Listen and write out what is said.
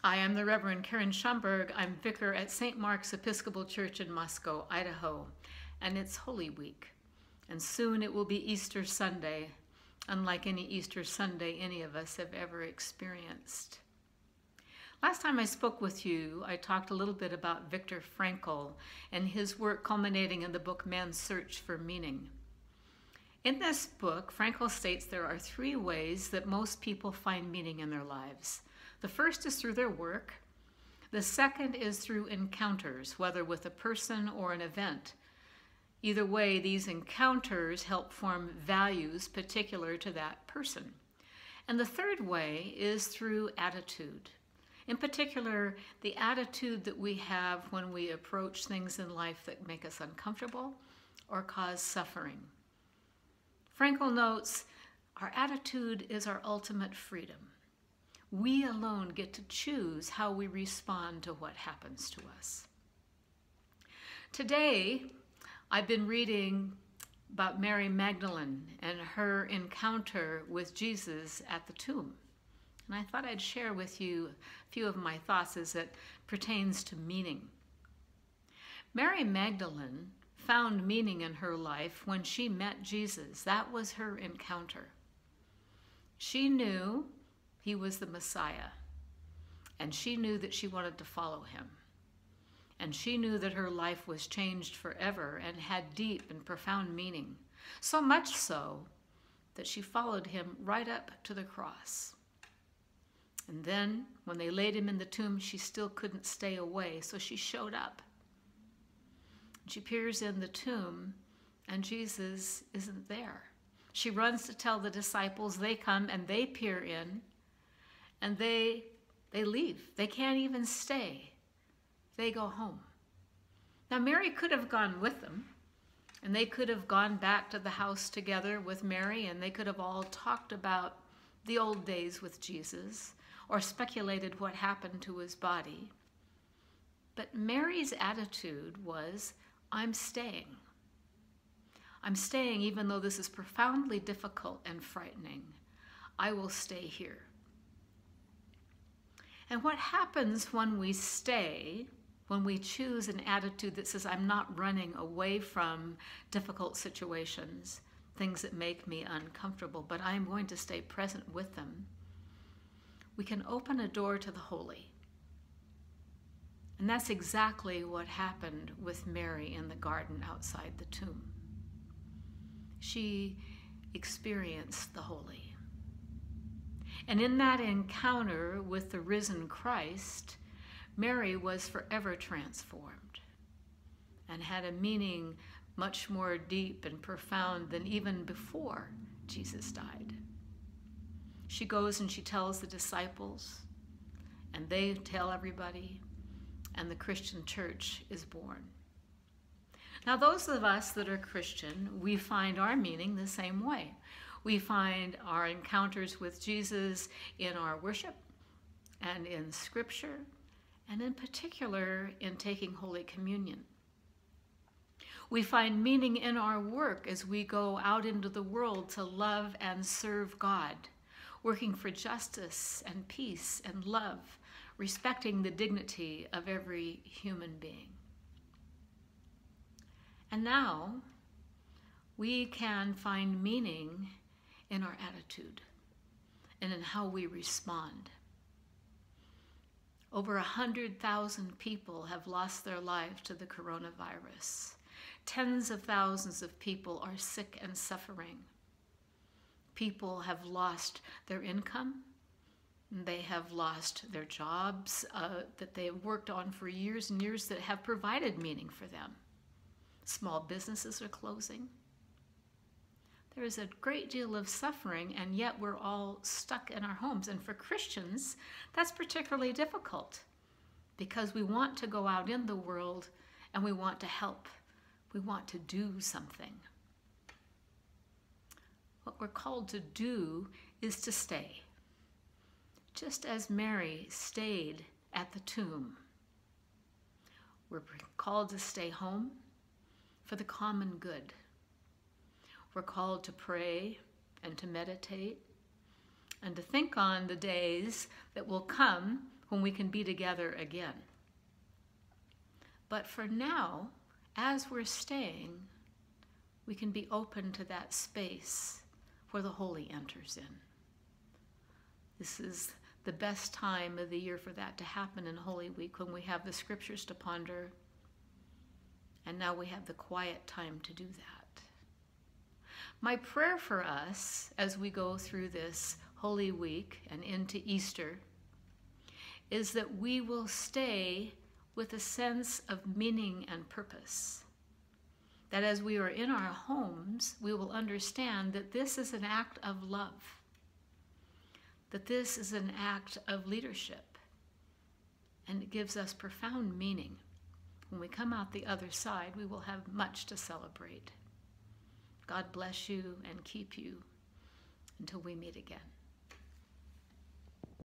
I am the Reverend Karen Schomburg. I'm vicar at St. Mark's Episcopal Church in Moscow, Idaho, and it's Holy Week. And soon it will be Easter Sunday, unlike any Easter Sunday any of us have ever experienced. Last time I spoke with you, I talked a little bit about Viktor Frankl and his work culminating in the book Man's Search for Meaning. In this book, Frankl states there are three ways that most people find meaning in their lives. The first is through their work. The second is through encounters, whether with a person or an event. Either way, these encounters help form values particular to that person. And the third way is through attitude. In particular, the attitude that we have when we approach things in life that make us uncomfortable or cause suffering. Frankl notes, our attitude is our ultimate freedom. We alone get to choose how we respond to what happens to us. Today, I've been reading about Mary Magdalene and her encounter with Jesus at the tomb. And I thought I'd share with you a few of my thoughts as it pertains to meaning. Mary Magdalene found meaning in her life when she met Jesus. That was her encounter. She knew he was the Messiah, and she knew that she wanted to follow him. And she knew that her life was changed forever and had deep and profound meaning, so much so that she followed him right up to the cross. And then, when they laid him in the tomb, she still couldn't stay away, so she showed up. She peers in the tomb, and Jesus isn't there. She runs to tell the disciples. They come, and they peer in, and they leave. They can't even stay. They go home. Now, Mary could have gone with them, and they could have gone back to the house together with Mary, and they could have all talked about the old days with Jesus, or speculated what happened to his body. But Mary's attitude was, I'm staying. I'm staying even though this is profoundly difficult and frightening. I will stay here. And what happens when we stay, when we choose an attitude that says, I'm not running away from difficult situations, things that make me uncomfortable, but I'm going to stay present with them, we can open a door to the holy. And that's exactly what happened with Mary in the garden outside the tomb. She experienced the holy. And in that encounter with the risen Christ, Mary was forever transformed and had a meaning much more deep and profound than even before Jesus died. She goes and she tells the disciples, and they tell everybody, and the Christian church is born. Now, those of us that are Christian, we find our meaning the same way. We find our encounters with Jesus in our worship and in Scripture, and in particular in taking Holy Communion. We find meaning in our work as we go out into the world to love and serve God, working for justice and peace and love, respecting the dignity of every human being. And now we can find meaning in our attitude and in how we respond. Over 100,000 people have lost their lives to the coronavirus. Tens of thousands of people are sick and suffering. People have lost their income. They have lost their jobs that they have worked on for years and years that have provided meaning for them. Small businesses are closing. There is a great deal of suffering, and yet we're all stuck in our homes. And for Christians, that's particularly difficult because we want to go out in the world and we want to help. We want to do something. What we're called to do is to stay. Just as Mary stayed at the tomb, we're called to stay home for the common good. We're called to pray and to meditate and to think on the days that will come when we can be together again. But for now, as we're staying, we can be open to that space where the Holy enters in. This is the best time of the year for that to happen in Holy Week, when we have the scriptures to ponder, and now we have the quiet time to do that. My prayer for us as we go through this Holy Week and into Easter is that we will stay with a sense of meaning and purpose. That as we are in our homes, we will understand that this is an act of love, that this is an act of leadership, and it gives us profound meaning. When we come out the other side, we will have much to celebrate. God bless you and keep you until we meet again.